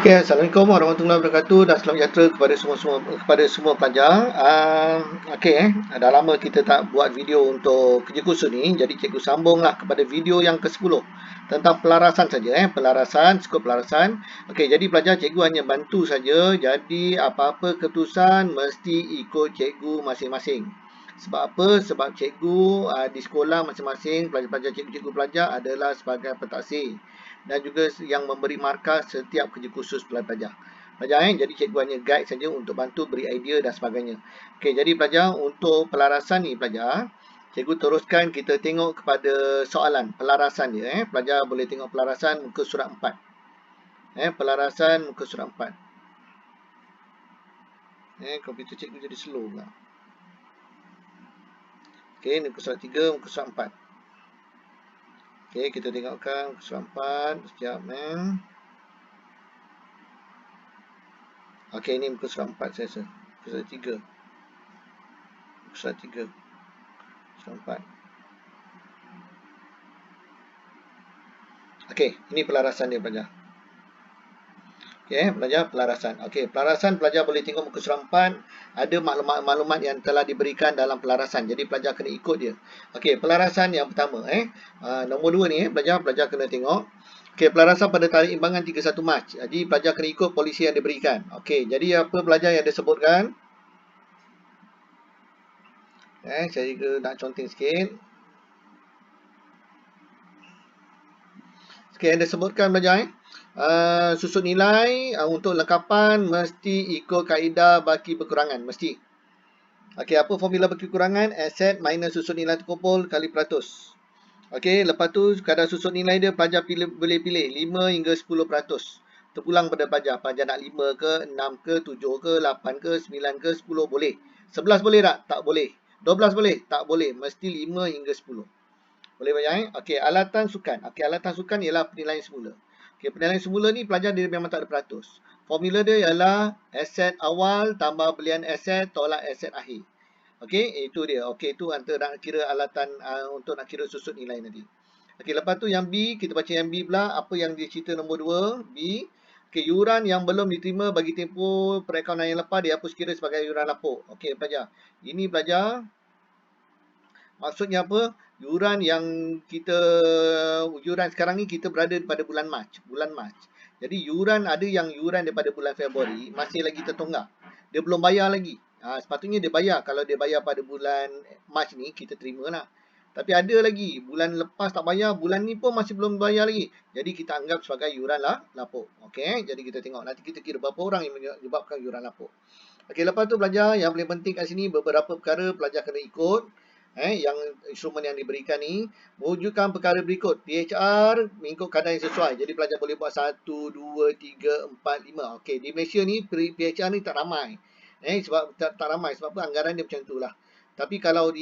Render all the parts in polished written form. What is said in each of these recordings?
Okay, Assalamualaikum warahmatullahi wabarakatuh dan selamat sejahtera kepada semua pelajar. Dah lama kita tak buat video untuk kerja khusus ni, jadi cikgu sambunglah kepada video yang ke-10 tentang pelarasan saja skop pelarasan. Okey, jadi pelajar cikgu hanya bantu saja, jadi apa-apa keputusan mesti ikut cikgu masing-masing. Sebab apa? Sebab cikgu di sekolah masing-masing, pelajar-pelajar cikgu-cikgu pelajar adalah sebagai pentaksir dan juga yang memberi markah setiap kerja khusus pelajar. Jadi cikgu hanya guide saja untuk bantu beri idea dan sebagainya. Okey, jadi pelajar untuk pelarasan ni pelajar, cikgu teruskan kita tengok kepada soalan pelarasan dia Pelajar boleh tengok pelarasan muka surat 4. Pelarasan muka surat 4. Komputer cikgu jadi slow pula. Okey, ni muka surat 3, muka surat 4. Okey, kita tengokkan muka surat 4 sekejap Okey, ini muka surat 4 saya rasa. Muka surat 3. Muka surat 3. Surat 4. Okey, ini pelarasan dia pelajar. Okey, pelajar pelarasan. Okey, pelarasan pelajar boleh tengok muka surat 4. Ada maklumat-maklumat yang telah diberikan dalam pelarasan. Jadi pelajar kena ikut dia. Okey, pelarasan yang pertama nombor 2 ni pelajar kena tengok. Okey, pelarasan pada tarikh imbangan 31 Mac. Jadi pelajar kena ikut polisi yang diberikan. Okey, jadi apa pelajar yang disebutkan? Saya juga nak conteng sikit. Okey, yang disebutkan pelajar susun nilai untuk lengkapan mesti ikut kaedah baki berkurangan, mesti. Okey, apa formula baki berkurangan? Aset minus susun nilai terkumpul kali peratus. Okey, lepas tu kadar susun nilai dia pelajar boleh pilih 5 hingga 10%. Terpulang pada pelajar. Pelajar nak 5 ke, 6 ke, 7 ke, 8 ke, 9 ke, 10 boleh. 11 boleh tak? Tak boleh. 12 boleh? Tak boleh. Mesti 5 hingga 10. Boleh pelajar Okey, alatan sukan. Okey, alatan sukan ialah penilaian semula. Okey, penilaian semula ni pelajar dia memang tak ada peratus. Formula dia ialah aset awal tambah belian aset tolak aset akhir. Okey, itu dia. Okey, itu antara nak kira alatan untuk nak kira susun nilai nanti. Okey, lepas tu yang B, kita baca yang B pula. Apa yang dia cerita nombor 2? B. Okey, yuran yang belum diterima bagi tempoh perakaunan yang lepas dihapus kira sebagai yuran lapuk. Okey, pelajar. Ini pelajar maksudnya apa? Yuran sekarang ni kita berada pada bulan Mac. Jadi yuran ada yang yuran daripada bulan Februari masih lagi tertonggak. Dia belum bayar lagi. Sepatutnya dia bayar. Kalau dia bayar pada bulan Mac ni kita terima lah. Tapi ada lagi bulan lepas tak bayar, bulan ni pun masih belum bayar lagi. Jadi kita anggap sebagai yuran lapuk. Okey, jadi kita tengok nanti kita kira berapa orang yang menyebabkan yuran lapuk. Okey, lepas tu pelajar yang paling penting kat sini beberapa perkara pelajar kena ikut. Yang instrumen yang diberikan ni mewujudkan perkara berikut. PHR mengikut kadar yang sesuai. Jadi pelajar boleh buat 1, 2, 3, 4, 5. Okey, di Malaysia ni PHR ni tak ramai. Sebab tak ramai sebab apa anggaran dia macam itulah. Tapi kalau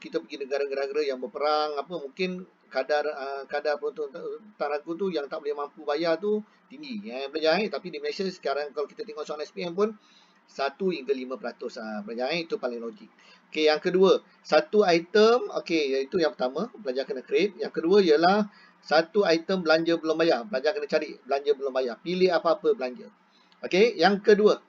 kita pergi negara-negara yang berperang mungkin kadar taraku tu yang tak boleh mampu bayar tu tinggi pelajar tapi di Malaysia sekarang kalau kita tengok soalan SPM pun 1 hingga 5% pelajar itu paling logik. Okey, yang kedua, satu item, okey, iaitu yang pertama, pelajar kena create. Yang kedua ialah satu item belanja belum bayar. Pelajar kena cari belanja belum bayar. Pilih apa-apa belanja. Okey, yang kedua.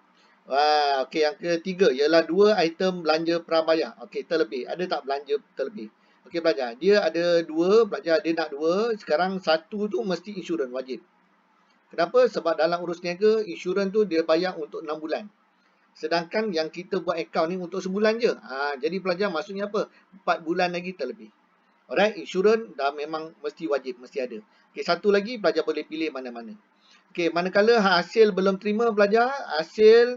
Okey, yang ketiga ialah 2 item belanja prabayar. Okey, terlebih. Ada tak belanja terlebih? Okey, pelajar. Dia ada 2, pelajar dia nak 2. Sekarang 1 tu mesti insurans wajib. Kenapa? Sebab dalam urus niaga, insurans tu dia bayar untuk 6 bulan. Sedangkan yang kita buat akaun ni untuk sebulan je. Jadi pelajar maksudnya apa? 4 bulan lagi terlebih. Alright, insurans dah memang mesti wajib, mesti ada. Okey, satu lagi pelajar boleh pilih mana-mana. Okey, manakala hasil belum terima pelajar,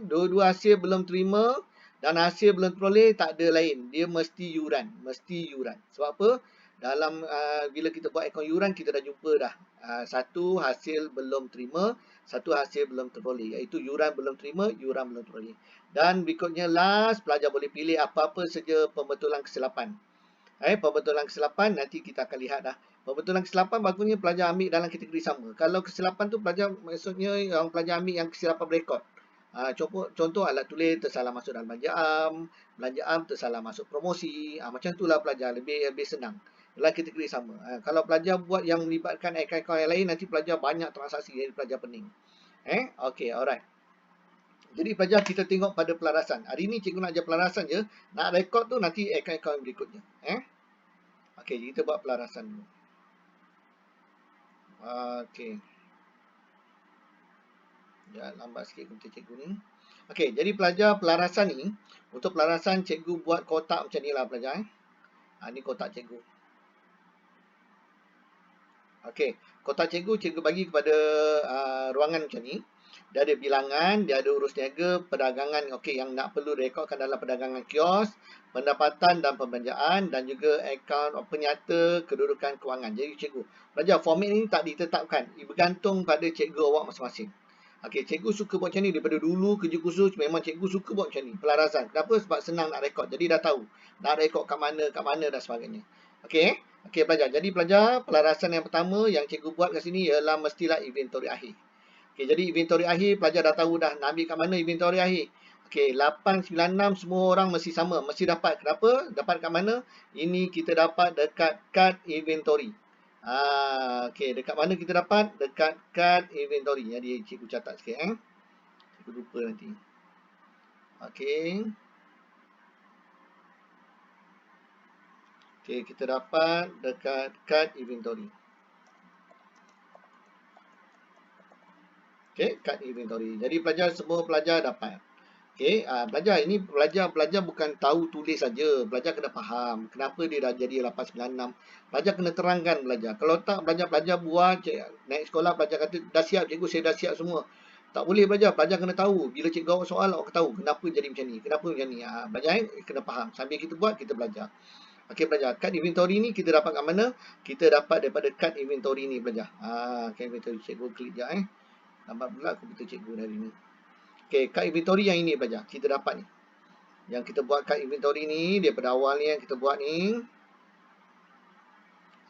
dua-dua hasil belum terima dan hasil belum teroleh tak ada lain. Dia mesti yuran, Sebab apa? Dalam bila kita buat akaun yuran kita dah jumpa dah. Satu hasil belum terima, satu hasil belum teroleh, iaitu yuran belum terima, yuran belum teroleh. Dan berikutnya last, pelajar boleh pilih apa-apa saja pembetulan kesilapan. Pembetulan kesilapan nanti kita akan lihat dah. Pembetulan kesilapan bagusnya pelajar ambil dalam kategori sama. Kalau kesilapan tu pelajar maksudnya yang pelajar ambil yang kesilapan berekod. Contoh alat tulis tersalah masuk dalam belanja am tersalah masuk promosi. Macam itulah pelajar lebih senang. Dalam kategori sama. Kalau pelajar buat yang melibatkan akaun yang lain nanti pelajar banyak transaksi, jadi pelajar pening. Okey, alright. Jadi pelajar kita tengok pada pelarasan. Hari ni cikgu nak ajar pelarasan je. Nak rekod tu nanti akaun-akaun berikutnya. Okey, kita buat pelarasan dulu. Okey. Ya, lambat sikit komputer cikgu ni. Okey, jadi pelajar pelarasan ni, untuk pelarasan cikgu buat kotak macam ni lah pelajar. Ni kotak cikgu. Okey, kotak cikgu bagi kepada ruangan macam ni. Dia ada bilangan, dia ada urus niaga, perdagangan, okey, yang nak perlu rekodkan dalam perdagangan kios, pendapatan dan pembelanjaan, dan juga akaun penyata kedudukan kewangan. Jadi cikgu, pelajar format ini tak ditetapkan, bergantung pada cikgu awak masing-masing. Okey, cikgu suka buat macam ni daripada dulu kerja khusus, memang cikgu suka buat macam ni, pelarasan. Kenapa? Sebab senang nak rekod. Jadi dah tahu nak rekod kat mana dan sebagainya. Okey, okey pelajar. Jadi pelajar, pelarasan yang pertama yang cikgu buat kat sini ialah mestilah inventory akhir. Okey, jadi inventory akhir pelajar dah tahu dah nak ambil kat mana inventory akhir. Okey, 896 semua orang mesti sama, mesti dapat. Kenapa? Dapat kat mana? Ini kita dapat dekat kad inventory. Okey, dekat mana kita dapat? Dekat kad inventory. Jadi cikgu catat sikit Cikgu lupa nanti. Okey. Okey, kita dapat dekat kad inventory. Okey, kad inventory. Jadi pelajar, semua pelajar dapat. Okey, pelajar ini pelajar bukan tahu tulis saja. Pelajar kena faham kenapa dia dah jadi 896. Pelajar kena terangkan pelajar. Kalau tak pelajar buat naik sekolah pelajar kata dah siap cikgu, saya dah siap semua. Tak boleh pelajar kena tahu. Bila cikgu awak soal awak tahu kenapa jadi macam ni, kenapa macam ni. Pelajar kena faham. Sambil kita buat, kita belajar. Okey pelajar, kad inventory ni kita dapat kat mana? Kita dapat daripada kad inventory ni pelajar. Kad inventory cikgu klik je Lambat pula komputer cikgu hari ni. Okey, kad inventory yang ini pelajar. Kita dapat ni. Yang kita buat kad inventory ni, daripada awal ni yang kita buat ni.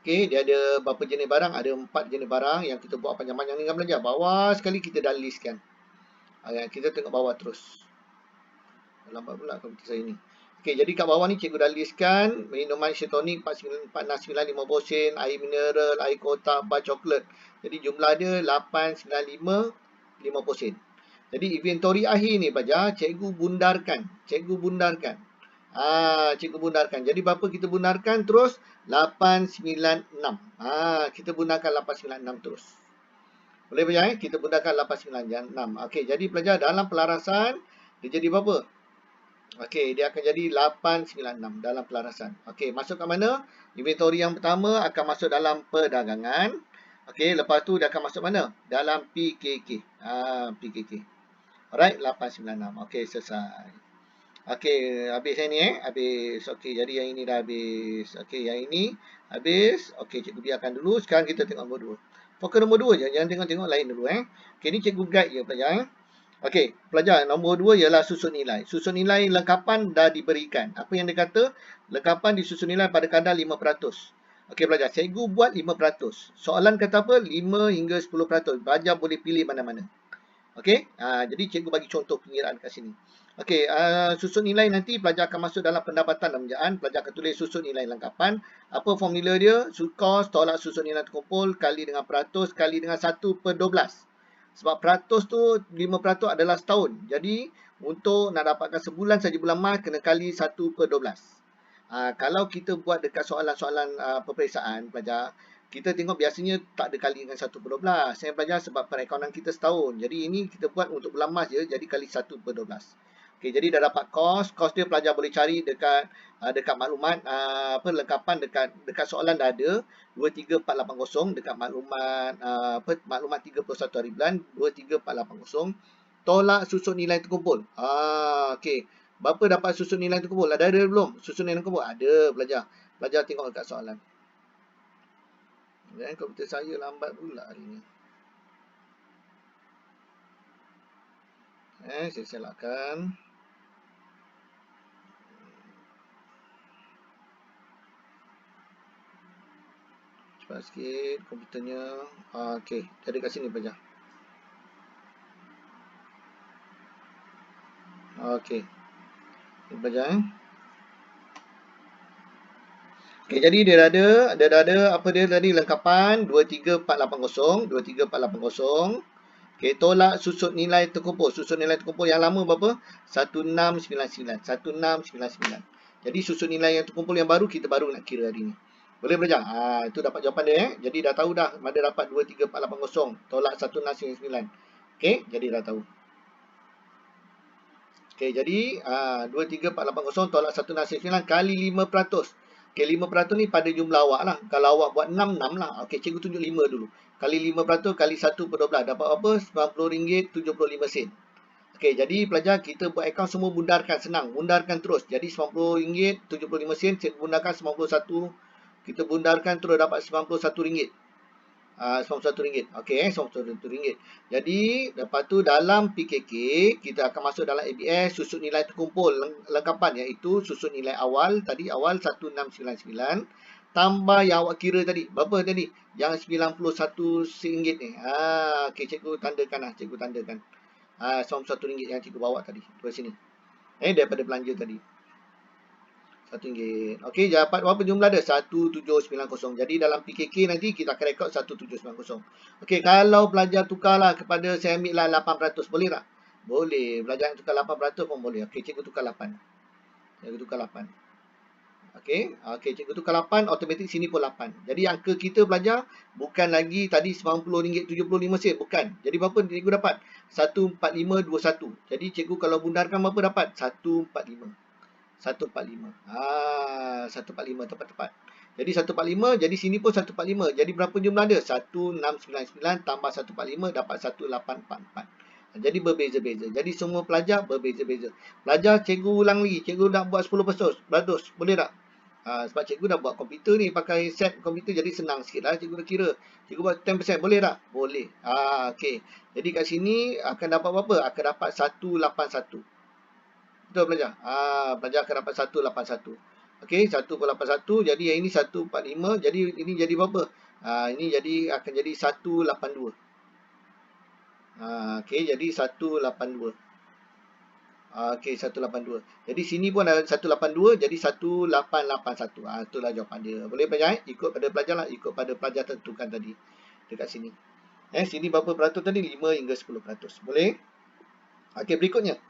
Okey, dia ada berapa jenis barang? Ada 4 jenis barang yang kita buat panjang-panjang ni kan pelajar. Bawah sekali kita dah listkan. Kita tengok bawah terus. Lambat pula komputer saya ni. Okey, jadi kat bawah ni cikgu dah listkan minuman isotonik 495 sen, air mineral, air kotak, bar coklat. Jadi jumlah dia 895 sen. Jadi inventory akhir ni pelajar cikgu bundarkan. Cikgu bundarkan. Jadi berapa kita bundarkan terus? 896. Kita bundarkan 896 terus. Boleh pelajar Kita bundarkan 896. Okey, jadi pelajar dalam pelarasan dia jadi berapa? Okey, dia akan jadi 896 dalam pelarasan. Okey, masuk ke mana? Inventory yang pertama akan masuk dalam perdagangan. Okey, lepas tu dia akan masuk mana? Dalam PKK. PKK. Alright, 896. Okey, selesai. Okey, habis yang ni habis. Okey, jadi yang ini dah habis. Okey, yang ini habis. Okey, cikgu biarkan dulu. Sekarang kita tengok nombor 2. Fokus nombor 2 je, jangan tengok-tengok lain dulu Okey, ni cikgu guide je pelajar Okey, pelajar nombor 2 ialah susun nilai. Susun nilai lengkapan dah diberikan. Apa yang dia kata? Lengkapan disusun nilai pada kadar 5%. Okey pelajar, cikgu buat 5%. Soalan kata apa? 5 hingga 10%. Pelajar boleh pilih mana-mana. Okey, jadi cikgu bagi contoh pengiraan kat sini. Okey, susun nilai nanti pelajar akan masuk dalam pendapatan dan pembelanjaan. Pelajar akan tulis susun nilai lengkapan. Apa formula dia? Kos tolak susun nilai terkumpul kali dengan peratus kali dengan 1/12. Sebab peratus tu 5% adalah setahun. Jadi untuk nak dapatkan sebulan saja bulan Mac kena kali 1/12. Kalau kita buat dekat soalan-soalan peperiksaan pelajar, kita tengok biasanya tak ada kali dengan 1/12. Saya belajar sebab perakaunan kita setahun. Jadi ini kita buat untuk bulan Mac je, jadi kali 1/12. Okey, jadi dah dapat kos. Kos dia pelajar boleh cari dekat maklumat lengkapan dekat soalan dah ada 23480 dekat maklumat maklumat 31 hari bulan 23480 tolak susun nilai terkumpul. Okey. Berapa dapat susun nilai terkumpul? Ada belum? Susun nilai terkumpul ada pelajar. Pelajar tengok dekat soalan. Komputer saya lambat pula hari ni. Saya selakkan. Cepat sikit komputernya. Okey, jadi kat sini pelajar. Okey. Ini pelajar Okey, jadi dia dah ada apa dia tadi lengkapan 23480. Okey, tolak susut nilai terkumpul. Susut nilai terkumpul yang lama berapa? 1699. 1699. Jadi susut nilai yang terkumpul yang baru kita baru nak kira hari ni. Boleh belajar? Itu dapat jawapan dia Jadi dah tahu dah mana dapat 23480 tolak 1699. Okey, jadi dah tahu. Okey, jadi 23480 tolak 1699 kali 5%. Okey, 5% ni pada jumlah awak lah. Kalau awak buat 6, 6 lah. Okey, cikgu tunjuk 5 dulu. Kali 5% kali 1/12. Dapat apa? RM90.75. Okey, jadi pelajar kita buat akaun semua bundarkan. Senang. Bundarkan terus. Jadi RM90.75. Cikgu bundarkan 91. Kita bundarkan terus dapat RM91. RM91. Okey, RM91. Jadi, lepas tu dalam PKK, kita akan masuk dalam ABS, susut nilai terkumpul lengkapan iaitu susut nilai awal, tadi awal 1699, tambah yang awak kira tadi. Berapa tadi? Yang RM91 ni. Okey, cikgu tandakan lah. Cikgu tandakan. RM91 yang cikgu bawa tadi. Di sini. Daripada belanja tadi. RM1. Okey, dapat berapa jumlah dia? 1790. Jadi dalam PKK nanti kita akan rekod 1790. Okey, kalau pelajar tukarlah kepada saya ambil lah 8%, boleh tak? Boleh. Pelajar yang tukar 8% pun boleh. Okey, cikgu tukar 8. Cikgu tukar 8. Okey, cikgu tukar 8, automatik sini pun 8. Jadi angka kita pelajar bukan lagi tadi RM90.75, bukan. Jadi berapa cikgu dapat? 14521. Jadi cikgu kalau bundarkan berapa dapat? 145. 145. 145 tepat-tepat. Jadi 145, jadi sini pun 145. Jadi berapa jumlah dia? 1699 tambah 145 dapat 1844. Jadi berbeza-beza. Jadi semua pelajar berbeza-beza. Pelajar cikgu ulang lagi. Cikgu nak buat 10%. Boleh tak? Sebab cikgu dah buat komputer ni, pakai set komputer jadi senang sikit lah. Cikgu dah kira. Cikgu buat 10%. Boleh tak? Boleh. Okey. Jadi kat sini akan dapat berapa? Akan dapat 181. Betul pelajar? Pelajar akan dapat 181. Okey, 181. Jadi yang ini 145. Jadi ini jadi berapa? Ini jadi akan jadi 182. Okey, jadi 182. Okey, 182. Jadi sini pun ada 182. Jadi 1881. Itulah jawapan dia. Boleh pelajar? Ikut pada pelajar lah. Ikut pada pelajar tentukan tadi. Dekat sini. Sini berapa peratus tadi? 5 hingga 10%. Boleh? Okey, berikutnya.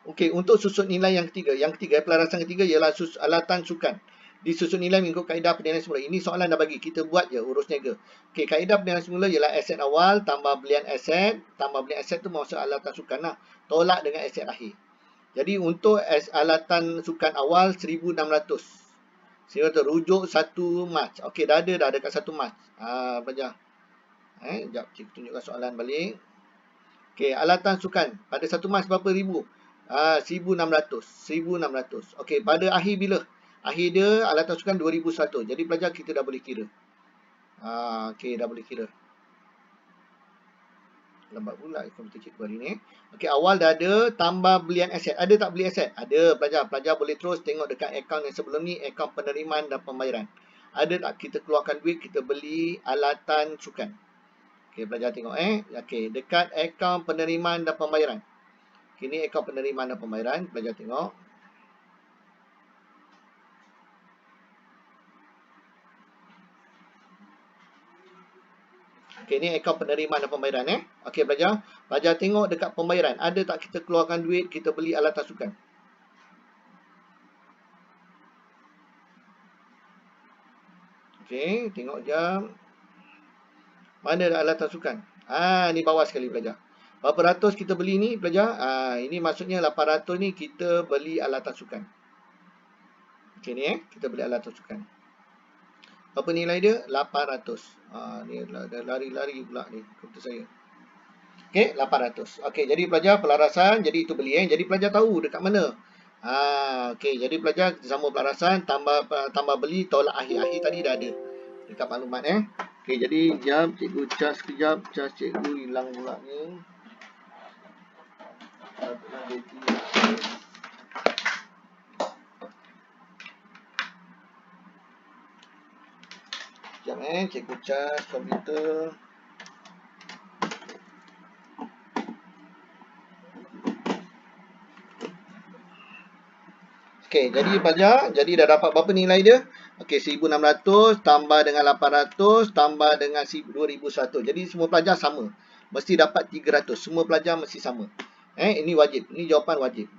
Okey, untuk susut nilai yang ketiga. Yang ketiga, pelarasan ketiga ialah alatan sukan. Di susut nilai mengikut kaedah penilaian semula. Ini soalan dah bagi. Kita buat je, urus niaga. Okey, kaedah penilaian semula ialah aset awal tambah belian aset. Tambah belian aset tu maksud alatan sukan lah. Tolak dengan aset akhir. Jadi untuk alatan sukan awal 1,600. 1,600 rujuk 1 Mac. Okey, dah ada dekat 1 Mac. Belajar. Sekejap, cikgu tunjukkan soalan balik. Okey, alatan sukan. Pada 1 Mac berapa ribu? 1,600. 1,600. Okey, pada akhir bila? Akhir dia alatan sukan 2,100. Jadi pelajar kita dah boleh kira. Okey, dah boleh kira. Lambat pula komputer cikgu hari ni. Okey, awal dah ada, tambah belian aset. Ada tak beli aset? Ada pelajar. Pelajar boleh terus tengok dekat akaun yang sebelum ni, akaun penerimaan dan pembayaran. Ada tak kita keluarkan duit, kita beli alatan sukan? Okey, pelajar tengok Okey, dekat akaun penerimaan dan pembayaran. Ini akaun penerimaan dan pembayaran. Pelajar tengok. Okey, ini akaun penerimaan dan pembayaran. Okey, pelajar. Pelajar tengok dekat pembayaran. Ada tak kita keluarkan duit, kita beli alatan sukan? Okey, tengok jam. Mana ada alatan sukan? Ni bawah sekali pelajar. Berapa ratus kita beli ni pelajar? Ini maksudnya 800 ni kita beli alatan sukan. Okey ni kita beli alatan sukan. Apa nilai dia? 800. Ni dah lari-lari pula ni komputer saya. Okey, 800. Okey, jadi pelajar pelarasan, jadi itu beli Jadi pelajar tahu dekat mana. Okey, jadi pelajar kita sambung pelarasan, tambah beli, tolak akhir-akhir tadi dah ada dekat maklumat Okey, jadi jap cikgu cas kejap, cas cikgu hilang pula ni. Sekejap cikgu cas komputer. Okey, jadi pelajar, jadi dah dapat berapa nilai dia? Okey, 1,600 tambah dengan 800 tambah dengan 2,100. Jadi semua pelajar sama. mesti dapat 300. Semua pelajar mesti sama. Ini wajib. Ini jawapan wajib.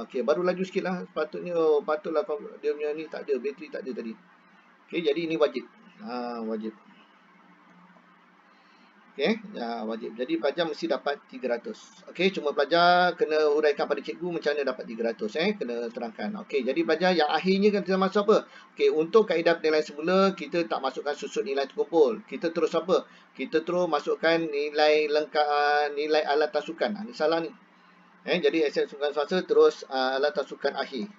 Okey, baru laju sikit lah. Patutlah dia punya ni tak ada. Bateri tak ada tadi. Okey, jadi ini wajib. Wajib. Okey, wajib. Jadi pelajar mesti dapat 300. Okey, cuma pelajar kena huraikan pada cikgu macam mana dapat 300. Kena terangkan. Okey, jadi pelajar yang akhirnya kan kita masuk apa? Okey, untuk kaedah penilaian semula, kita tak masukkan susut nilai terkumpul. Kita terus apa? Kita terus masukkan nilai lengkap, nilai alatan sukan. Ini salah ni. Jadi sukan swasta terus alatan sukan akhir.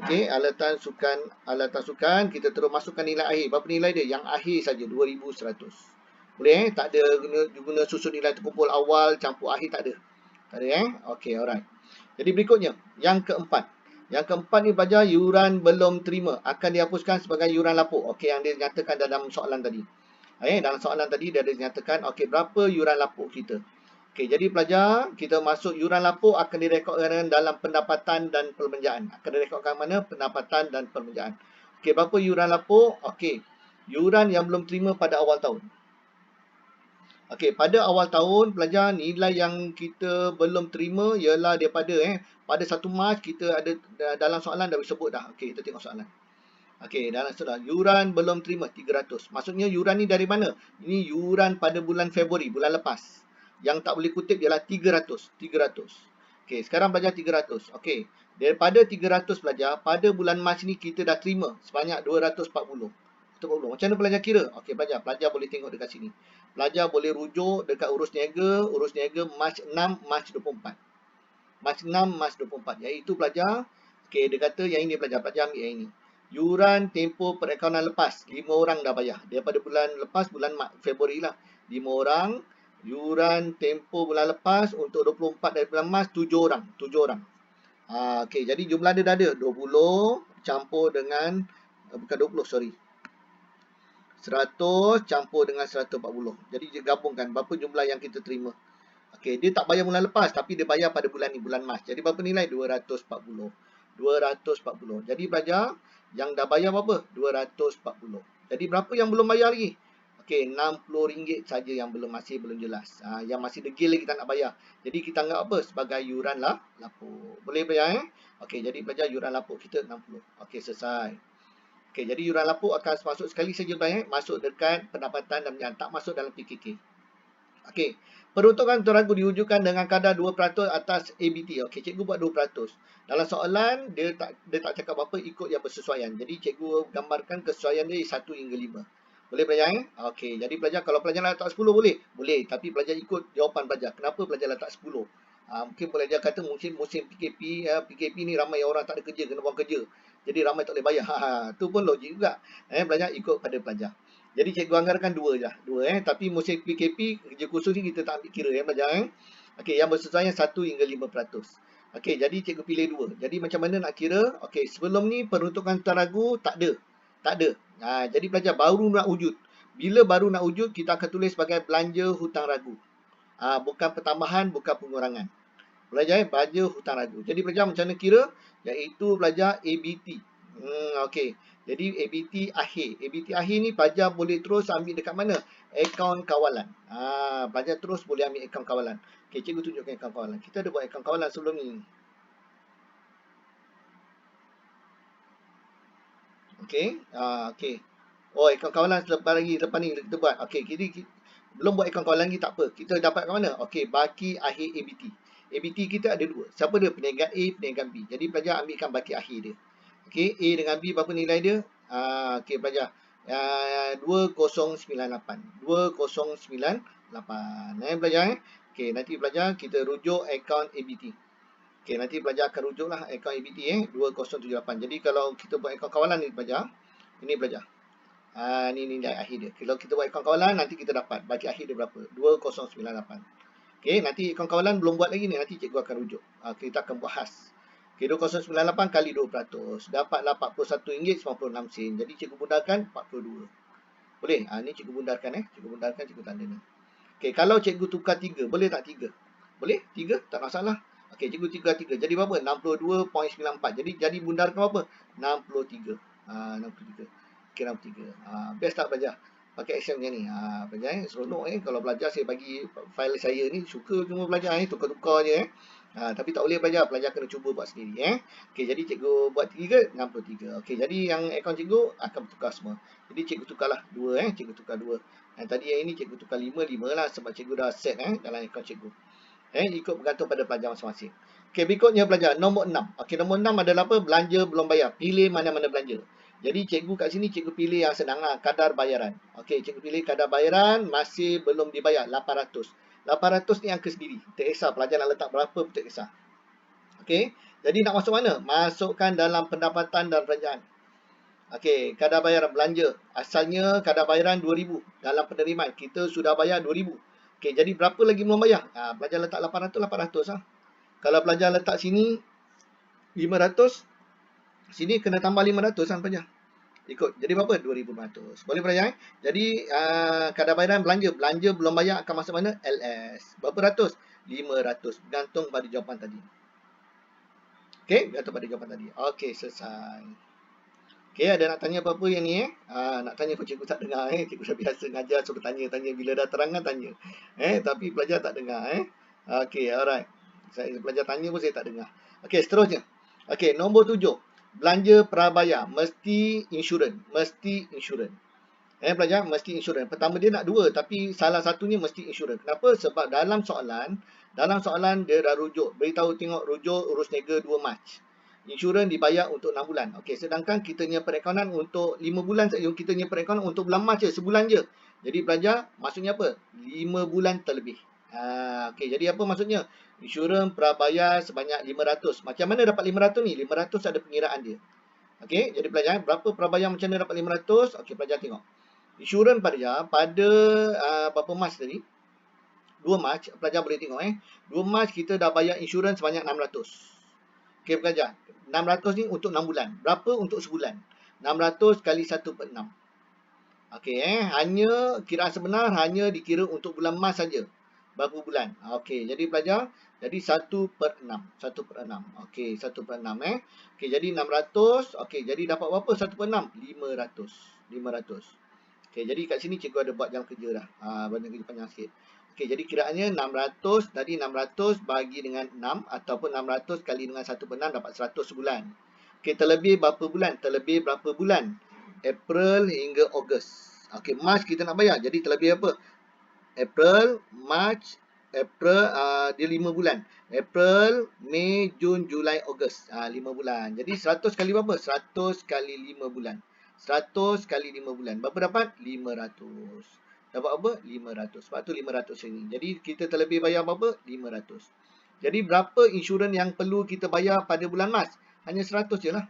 Okey, alatan sukan kita terus masukkan nilai akhir. Berapa nilai dia? Yang akhir saja 2100. Boleh tak ada guna susun nilai terkumpul awal campur akhir, tak ada. Tak ada Okey, alright. Jadi berikutnya, yang keempat. Yang keempat ni pelajar yuran belum terima akan dihapuskan sebagai yuran lapuk. Okey, yang dia nyatakan dalam soalan tadi. Dalam soalan tadi dia ada nyatakan okey berapa yuran lapuk kita. Okey, jadi pelajar kita masuk yuran lapuk akan direkodkan dalam pendapatan dan perbelanjaan. Akan direkodkan mana? Pendapatan dan perbelanjaan. Okey, berapa yuran lapuk? Okey, yuran yang belum terima pada awal tahun. Okey, pada awal tahun pelajar nilai yang kita belum terima ialah daripada pada 1 Mac kita ada dalam soalan dah disebut dah. Okey, kita tengok soalan. Okey, dalam soalan yuran belum terima 300. Maksudnya yuran ni dari mana? Ini yuran pada bulan Februari, bulan lepas. Yang tak boleh kutip ialah 300. Okey, sekarang pelajar 300. Okey, daripada 300 pelajar pada bulan Mac ni kita dah terima sebanyak 240. Macam mana pelajar kira? Okey, pelajar boleh tengok dekat sini. Pelajar boleh rujuk dekat urus niaga Mac 6, Mac 24. Mac 6, Mac 24. Iaitu pelajar, okey, dia kata yang ini pelajar ambil yang ini. Yuran tempoh perakaunan lepas, 5 orang dah bayar. Daripada bulan lepas, bulan Februari lah. 5 orang. Yuran tempoh bulan lepas untuk 24 dari bulan Mac, 7 orang. 7 orang. Okey, jadi jumlah dia dah ada. 20 campur dengan, bukan 20, sorry. 100 campur dengan 140. Jadi dia gabungkan berapa jumlah yang kita terima. Okey, dia tak bayar bulan lepas tapi dia bayar pada bulan ni, bulan Mac. Jadi berapa nilai? 240. 240. Jadi pelajar yang dah bayar berapa? 240. Jadi berapa yang belum bayar lagi? Okey, RM60 saja yang masih belum jelas. Yang masih degil lagi tak nak bayar. Jadi kita anggap apa? Sebagai yuran lah lapuk. Boleh bayar Okey, jadi pelajar yuran lapuk kita 60. Okey, selesai. Okey, jadi yuran lapuk akan masuk sekali saja masuk dekat pendapatan dan penerimaan, tak masuk dalam PKK. Okey, peruntukan teragu diwujudkan dengan kadar 2% atas ABT. Okey, cikgu buat 2%. Dalam soalan dia tak cakap apa, ikut yang bersesuaian. Jadi cikgu gambarkan kesesuaian dia 1 hingga 5. Boleh pelajar Okey, jadi pelajar kalau pelajar letak 10 boleh? Boleh, tapi pelajar ikut jawapan pelajar. Kenapa pelajar letak 10? Mungkin pelajar kata musim PKP, PKP ni ramai orang tak ada kerja, kena buang kerja. Jadi ramai tak boleh bayar. Tu pun logik juga. Pelajar ikut pada pelajar. Jadi cikgu anggarkan 2 je. 2 tapi musim PKP kerja khusus ni kita tak ambil kira pelajar Okey, yang bersesuaian 1 hingga 5%. Okey, jadi cikgu pilih 2. Jadi macam mana nak kira? Okey, sebelum ni peruntukan teragu tak ada. Tak ada. Jadi pelajar baru nak wujud. Bila baru nak wujud kita akan tulis sebagai belanja hutang ragu. Bukan pertambahan, bukan pengurangan. Pelajar belanja hutang ragu. Jadi pelajar macam mana kira? Iaitu pelajar ABT. Okey. Jadi ABT akhir. ABT akhir ni pelajar boleh terus ambil dekat mana? Akaun kawalan. Pelajar terus boleh ambil akaun kawalan. Okey, cikgu tunjukkan akaun kawalan. Kita ada buat akaun kawalan sebelum ni. Okey. Okey. Oh, akaun kawalan lepas ni kita buat. Okey, belum buat akaun kawalan lagi tak apa. Kita dapat kat mana? Okey, baki akhir ABT. ABT kita ada 2. Siapa dia? Perniagaan A, perniagaan B. Jadi pelajar ambilkan baki akhir dia. Okey, A dengan B berapa nilai dia? Okey pelajar. 2098. 2098. Pelajar Okey, nanti pelajar kita rujuk akaun ABT. Okey, nanti pelajar akan rujuklah akaun ABT 2078. Jadi kalau kita buat akaun kawalan ni pelajar, ini pelajar. Ni nilai akhir dia. Kalau kita buat akaun kawalan nanti kita dapat baki akhir dia berapa? 2098. Okey, nanti akaun kawalan belum buat lagi ni, nanti cikgu akan rujuk. Kita akan buat khas. Okey, 2098 kali 2%. Dapatlah RM41.96. Jadi cikgu bundarkan 42. Boleh? Ni cikgu bundarkan Cikgu bundarkan, cikgu tanda ni. Okey, kalau cikgu tukar 3, boleh tak 3? Boleh? 3? Tak masalah. Okey, cikgu tukar 3. Jadi berapa? 62.94. Jadi bundarkan berapa? 63. 63. Okey, 63. Best tak pelajar? pakai Excel macam ni. Pelajar seronok kalau belajar saya bagi file saya ni, suka semua belajar tukar-tukar je tapi tak boleh pelajar kena cuba buat sendiri Okey, jadi cikgu buat 3 63. Okey, jadi yang akaun cikgu akan bertukar semua. Jadi cikgu tukarlah 2 cikgu tukar 2. Yang tadi yang ini cikgu tukar 5 lah sebab cikgu dah set dalam akaun cikgu. Ikut bergantung pada pelajar masing-masing. Okey, berikutnya pelajar nombor 6. Okey, nombor 6 adalah apa? Belanja belum bayar. Pilih mana-mana belanja. Jadi cikgu kat sini cikgu pilih yang senang kadar bayaran. Okey, cikgu pilih kadar bayaran masih belum dibayar 800. 800 ni angka sendiri. Tak kisah pelajar nak letak berapa pun tak kisah. Okey, jadi nak masuk mana? Masukkan dalam pendapatan dan belanjaan. Okey, kadar bayaran belanja. Asalnya kadar bayaran 2000. Dalam penerimaan kita sudah bayar 2000. Okey, jadi berapa lagi belum bayar? Pelajar letak 800 Kalau pelajar letak sini 500, sini kena tambah 500 pelajar. Ikut. Jadi berapa? 2500. Boleh pelajar Jadi kadar bayaran belanja belum bayar akan masuk mana? LS. Berapa ratus? 500. Bergantung pada jawapan tadi. Okey, bergantung pada jawapan tadi. Okey, selesai. Okey, ada nak tanya apa-apa yang ni nak tanya pun cikgu tak dengar Cikgu dah biasa ngajar suruh tanya-tanya bila dah terangan tanya. Tapi pelajar tak dengar Okey, alright. Saya pelajar tanya pun saya tak dengar. Okey, seterusnya. Okey, nombor 7. Belanja prabayar mesti insurans. Pelajar mesti insurans. Pertama dia nak 2 tapi salah satunya mesti insurans. Kenapa? Sebab dalam soalan dia dah rujuk. Beritahu tengok rujuk urus nega 2 Mac. Insurans dibayar untuk 6 bulan. Okey, sedangkan kita punya perekonan untuk 5 bulan saja. Kita punya perekonan untuk bulan Mac je, sebulan je. Jadi pelajar maksudnya apa? 5 bulan terlebih. Okey, jadi apa maksudnya? Insurans prabayar sebanyak 500. Macam mana dapat 500 ni? 500 ada pengiraan dia. Okey, jadi pelajar berapa prabayar macam mana dapat 500? Okey, pelajar tengok. Insurans pelajar pada berapa Mac tadi? 2 Mac, pelajar boleh tengok 2 Mac kita dah bayar insurans sebanyak 600. Okey pelajar, 600 ni untuk 6 bulan. Berapa untuk sebulan? 600 kali 1/6. Okey hanya kiraan sebenar hanya dikira untuk bulan Mac saja. Berapa bulan? Okey, jadi pelajar, jadi 1/6. 1/6. Okey, 1/6 Okey, jadi 600. Okey, jadi dapat berapa 1/6? 500. 500. Okey, jadi kat sini cikgu ada buat jam kerja dah. Banyak kerja panjang sikit. Okey, jadi kiraannya 600, tadi 600 bagi dengan 6 ataupun 600 kali dengan 1/6 dapat 100 sebulan. Okey, terlebih berapa bulan? Terlebih berapa bulan? April hingga Ogos. Okey, Mac kita nak bayar. Jadi terlebih apa? April, March, April dia 5 bulan. April, Mei, Jun, Julai, Ogos. 5 bulan. Jadi 100 kali berapa? 100 kali 5 bulan. 100 kali 5 bulan. Berapa dapat? 500. Dapat apa? 500. Sebab tu 500 ini. Jadi kita terlebih bayar berapa? 500. Jadi berapa insurans yang perlu kita bayar pada bulan Mac? Hanya 100 je lah.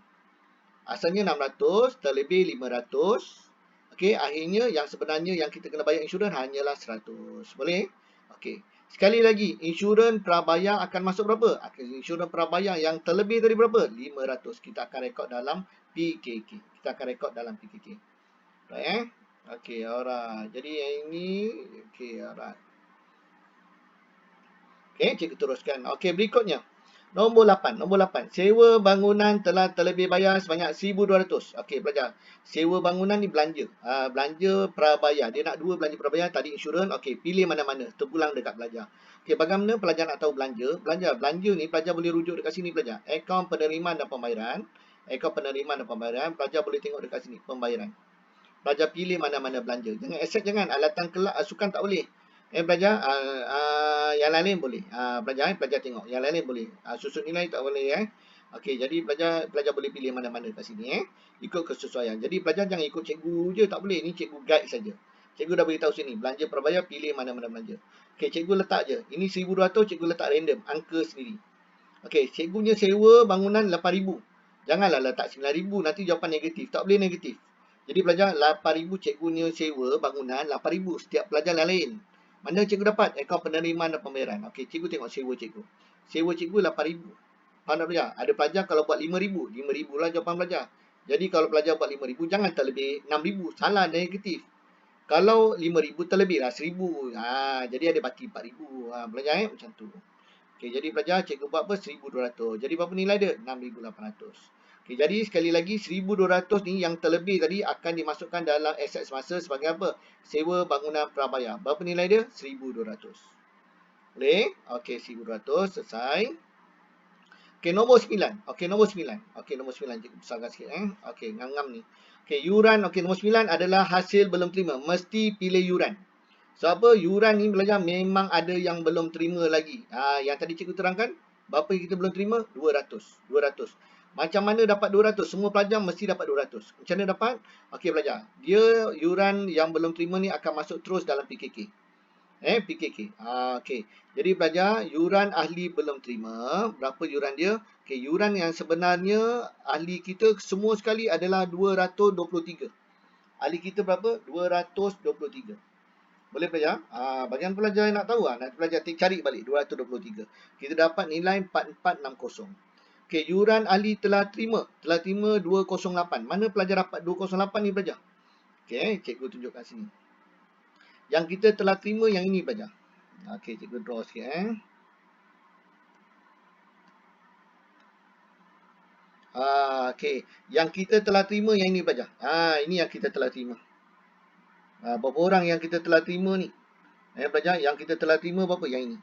Asalnya 600 terlebih 500. Okey, akhirnya yang sebenarnya yang kita kena bayar insurans hanyalah 100. Boleh? Okey. Sekali lagi, insurans prabayar akan masuk berapa? Insurans prabayar yang terlebih dari berapa? 500. Kita akan rekod dalam PKK. Right Okey, alright. Jadi yang ini, okey, alright. Okey, cikgu teruskan. Okey, berikutnya. Nombor 8. Sewa bangunan telah terlebih bayar sebanyak 1,200. Okey, pelajar. Sewa bangunan ni belanja. Belanja prabayar. Dia nak 2 belanja prabayar. Tadi insurans. Okey, pilih mana-mana. Terpulang dekat pelajar. Okey, bagaimana pelajar nak tahu belanja? Belanja ni pelajar boleh rujuk dekat sini pelajar. Akaun penerimaan dan pembayaran. Pelajar boleh tengok dekat sini. Pembayaran. Pelajar pilih mana-mana belanja. Jangan accept jangan. Alatan kelak sukan tak boleh. Pelajar yang lain boleh. Pelajar tengok. Yang lain boleh. Susun nilai tak boleh Okey, jadi pelajar boleh pilih mana-mana kat sini ikut kesesuaian. Jadi pelajar jangan ikut cikgu je, tak boleh. Ni cikgu guide saja. Cikgu dah beritahu sini, belanja prabayar pilih mana-mana belanja. Okey, cikgu letak je. Ini 1,200 cikgu letak random, angka sendiri. Okey, cikgunya sewa bangunan 8,000. Janganlah letak 9,000 nanti jawapan negatif. Tak boleh negatif. Jadi pelajar 8,000 cikgunya sewa bangunan 8,000 setiap pelajar lain. Mana cikgu dapat? Akaun penerimaan dan pembayaran. Okey, cikgu tengok sewa cikgu. Sewa cikgu 8,000. Faham tak pelajar? Ada pelajar kalau buat 5,000. 5,000 lah jawapan pelajar. Jadi kalau pelajar buat 5,000 jangan terlebih 6,000. Salah negatif. Kalau 5,000 terlebih lah 1,000. Jadi ada baki 4,000. Pelajar macam tu. Okey, jadi pelajar cikgu buat apa? 1,200. Jadi berapa nilai dia? 6,800. Okay, jadi sekali lagi 1,200 ni yang terlebih tadi akan dimasukkan dalam aset semasa sebagai apa? Sewa bangunan prabayar. Berapa nilai dia? 1,200. Boleh? Okey, 1,200 selesai. Okey, nombor 9. Okey, nombor 9. Okey, nombor 9 cikgu besarkan sikit Okey, ngam-ngam ni. Okey, yuran. Okey, nombor 9 adalah hasil belum terima. Mesti pilih yuran. Sebab apa? Yuran ni belajar memang ada yang belum terima lagi. Yang tadi cikgu terangkan, berapa yang kita belum terima? 200. 200. Macam mana dapat 200? Semua pelajar mesti dapat 200. Macam mana dapat? Okey, pelajar. Dia yuran yang belum terima ni akan masuk terus dalam PKK. PKK. Okey. Jadi pelajar, yuran ahli belum terima. Berapa yuran dia? Okey, yuran yang sebenarnya ahli kita semua sekali adalah 223. Ahli kita berapa? 223. Boleh pelajar? Bagian pelajar yang nak tahu nak pelajar cari balik 223. Kita dapat nilai 4460. Okey, yuran ahli telah terima 208. Mana pelajar dapat 208 ni pelajar? Okey, cikgu tunjukkan sini. Yang kita telah terima yang ini pelajar. Okey, cikgu draw sikit Okey, yang kita telah terima yang ini pelajar. Ini yang kita telah terima. Berapa orang yang kita telah terima ni? Pelajar, yang kita telah terima berapa? Yang ini.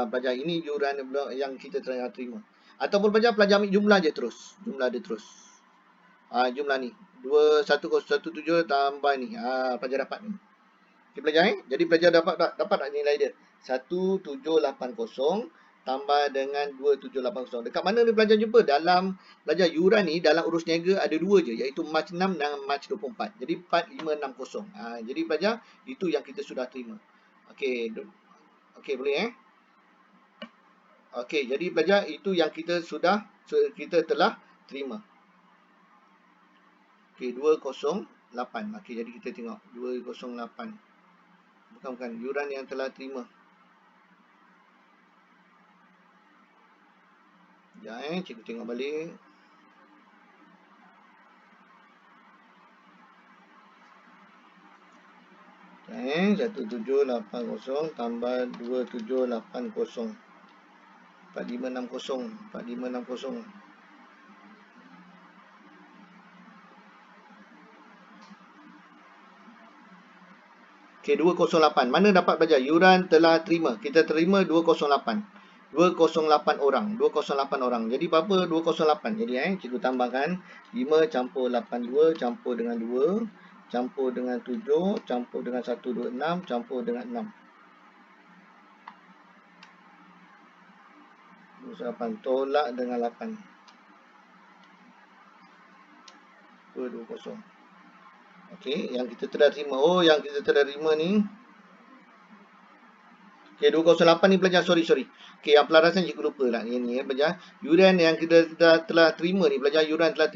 Pelajar, ini yuran yang kita telah terima. Ataupun pelajar ambil jumlah je terus. Jumlah dia terus. Jumlah ni. 2117 tambah ni. Pelajar dapat ni. Okay, pelajar Jadi pelajar dapat tak nilai dia? 1780 tambah dengan 2780. Dekat mana ni pelajar jumpa? Dalam pelajar yuran ni dalam urus niaga ada dua je, iaitu Mac 6 dan Mac 24. Jadi 4560. Jadi pelajar itu yang kita sudah terima. Okey. Okey, boleh Okey, jadi pelajar itu yang kita telah terima. Okey, 208. Okey, jadi kita tengok 208. Bukan yuran yang telah terima. Cikgu tengok balik. Okay, 1780 tambah 2780. 4560. 4560. Okey, 208. Mana dapat belajar? Yuran telah terima. Kita terima 208. 208 orang. 208 orang. Jadi berapa 208? Jadi cikgu tambahkan 5 campur 82 campur dengan 2 campur dengan 7 campur dengan 126 campur dengan 6. 28 tolak dengan 8. 220. Okey, yang kita telah terima. Yang kita telah terima ni. Okey, 208 ni pelajar, sorry. Okey, yang pelarasan cikgu lupa lah ni pelajar. Yuran yang kita telah terima ni pelajar, yuran telah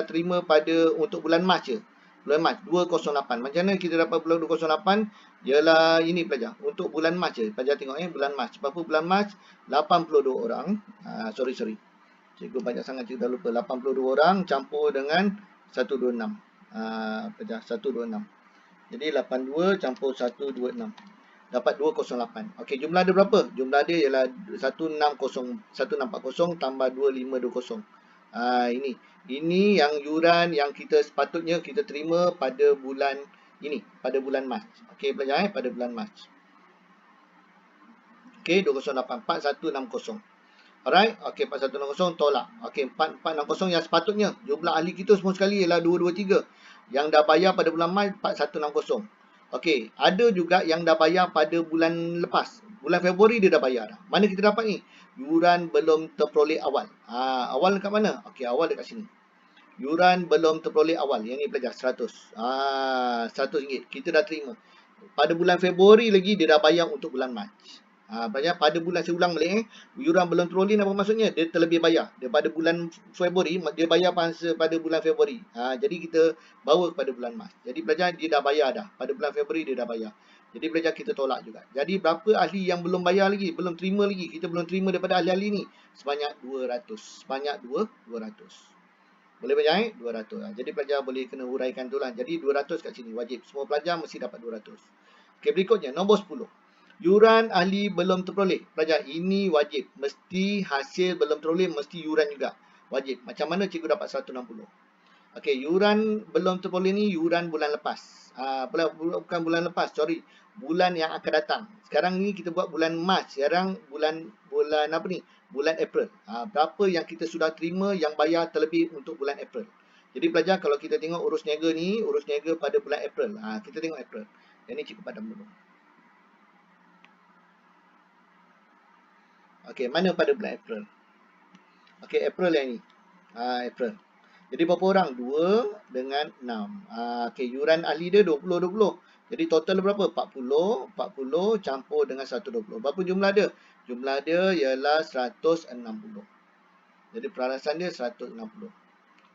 terima pada untuk bulan Mac je. Bulan Mac 208. Macam mana kita dapat bulan 208? Ialah ini pelajar, untuk bulan Mac je. Pelajar tengok bulan Mac. Berapa bulan Mac? 82 orang. Sorry. Cikgu banyak sangat cikgu dah lupa. 82 orang campur dengan 126. Pelajar 126. Jadi 82 campur 126. Dapat 208. Okey, jumlah dia berapa? Jumlah dia ialah 1640 tambah 2520. Ini yang yuran yang kita sepatutnya kita terima pada bulan ini, pada bulan Mac. Okey, pelajar pada bulan Mac. Okey, 208 4160. Alright, okey 4160 tolak. Okey, 4460 yang sepatutnya jumlah ahli kita semua sekali ialah 223. Yang dah bayar pada bulan Mac 4160. Okey, ada juga yang dah bayar pada bulan lepas. Bulan Februari dia dah bayar dah. Mana kita dapat ni? Yuran belum terperoleh awal. Awal dekat mana? Okey, awal dekat sini. Yuran belum terperoleh awal. Yang ni pelajar 100. RM100. Kita dah terima. Pada bulan Februari lagi dia dah bayar untuk bulan Mac. Banyak pada bulan, saya ulang balik yuran belum teroleh apa maksudnya? Dia terlebih bayar. Daripada bulan Februari, dia bayar pada bulan Februari. Jadi kita bawa kepada bulan Mac. Jadi pelajar dia dah bayar dah. Pada bulan Februari dia dah bayar. Jadi pelajar kita tolak juga. Jadi berapa ahli yang belum bayar lagi? Belum terima lagi. Kita belum terima daripada ahli-ahli ni. Sebanyak 200. Sebanyak 200. Boleh pelajar 200. Jadi pelajar boleh kena huraikan tu lah. Jadi 200 kat sini wajib. Semua pelajar mesti dapat 200. Okey, berikutnya nombor 10. Yuran ahli belum terperoleh. Pelajar, ini wajib. Mesti hasil belum teroleh, mesti yuran juga. wajib. Macam mana cikgu dapat 160? Okey, yuran belum terperoleh ni yuran bulan lepas. Bukan bulan lepas, sorry. Bulan yang akan datang. Sekarang ni kita buat bulan Mac. Sekarang bulan apa ni? Bulan April. Berapa yang kita sudah terima yang bayar terlebih untuk bulan April. Jadi pelajar, kalau kita tengok urus niaga ni, urus niaga pada bulan April. Kita tengok April. Yang ni cikgu padam dulu. Okey, mana pada bulan April? Okey, April yang ni. April. Jadi berapa orang? 2 dengan 6. Okey, yuran ahli dia 20. Jadi total berapa? 40 campur dengan 120. Berapa jumlah dia? Jumlah dia ialah 160. Jadi peralasan dia 160.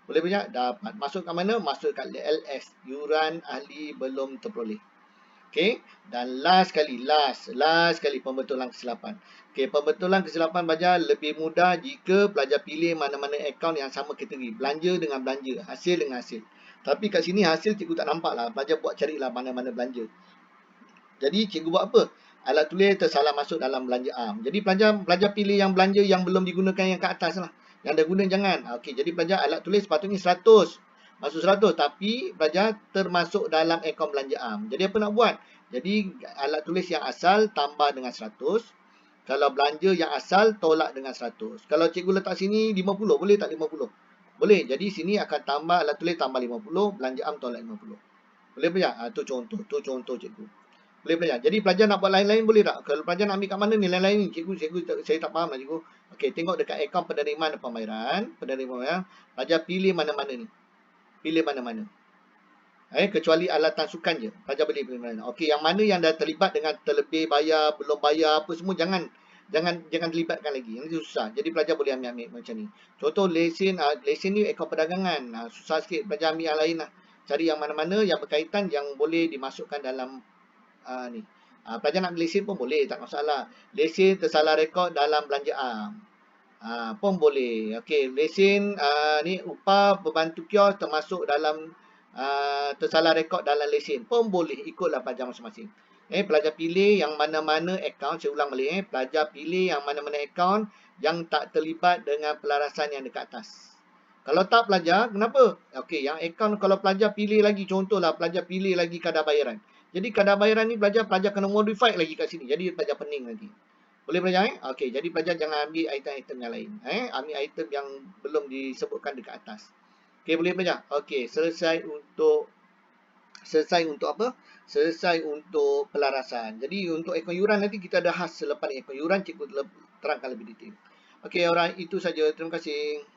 Boleh banyak? Dapat. Masuk kat mana? Masuk kat LS. Yuran ahli belum terperoleh. Okey, dan last sekali pembetulan kesilapan. Okey, pembetulan kesilapan pelajar lebih mudah jika pelajar pilih mana-mana akaun yang sama kategori. Belanja dengan belanja, hasil dengan hasil. Tapi kat sini hasil cikgu tak nampak lah. Pelajar buat carilah mana-mana belanja. Jadi cikgu buat apa? Alat tulis tersalah masuk dalam belanja am. Jadi pelajar pilih yang belanja yang belum digunakan yang kat atas lah. Yang dah guna jangan. Okey, jadi pelajar alat tulis sepatutnya 100. Masuk 100, tapi pelajar termasuk dalam akaun belanja am. Jadi apa nak buat? Jadi alat tulis yang asal tambah dengan 100. Kalau belanja yang asal tolak dengan 100. Kalau cikgu letak sini 50, boleh tak 50? Boleh. Jadi sini akan tambah alat tulis tambah 50, belanja am tolak 50. Boleh pelajar? Tu contoh cikgu. Boleh pelajar. Jadi pelajar nak buat lain-lain boleh tak? Kalau pelajar nak ambil kat mana ni lain-lain ni? Cikgu saya tak faham lah cikgu. Okey, tengok dekat akaun penerimaan dan pembayaran. Pelajar pilih mana-mana ni. Pilih mana-mana. Kecuali alatan sukan je. Pelajar boleh pilih mana. Okey, yang mana yang dah terlibat dengan terlebih bayar, belum bayar apa semua jangan terlibatkan lagi. Yang itu susah. Jadi pelajar boleh ambil macam ni. Contoh lesen ni akaun perdagangan. Susah sikit pelajar ambil yang lain lah. Cari yang mana-mana yang berkaitan yang boleh dimasukkan dalam ni. Pelajar nak lesen pun boleh, tak masalah. Lesen tersalah rekod dalam belanja am. Pun boleh. Okey, lesen ni upah pembantu kios termasuk dalam tersalah rekod dalam lesen. Pun boleh, ikutlah pelajar masing-masing. Pelajar pilih yang mana-mana akaun, saya ulang balik. Pelajar pilih yang mana-mana akaun yang tak terlibat dengan pelarasan yang dekat atas. Kalau tak pelajar, kenapa? Okey, yang akaun kalau pelajar pilih lagi, contohlah pelajar pilih lagi kadar bayaran. Jadi kadar bayaran ni pelajar kena modify lagi kat sini. Jadi pelajar pening nanti. Boleh pelajar? Okey, jadi pelajar jangan ambil item-item yang lain. Ambil item yang belum disebutkan dekat atas. Okey, boleh pelajar? Okey, selesai untuk apa? Selesai untuk pelarasan. Jadi untuk akaun yuran nanti kita ada khas selepas akaun yuran cikgu terangkan lebih detail. Okey, alright, itu saja. Terima kasih.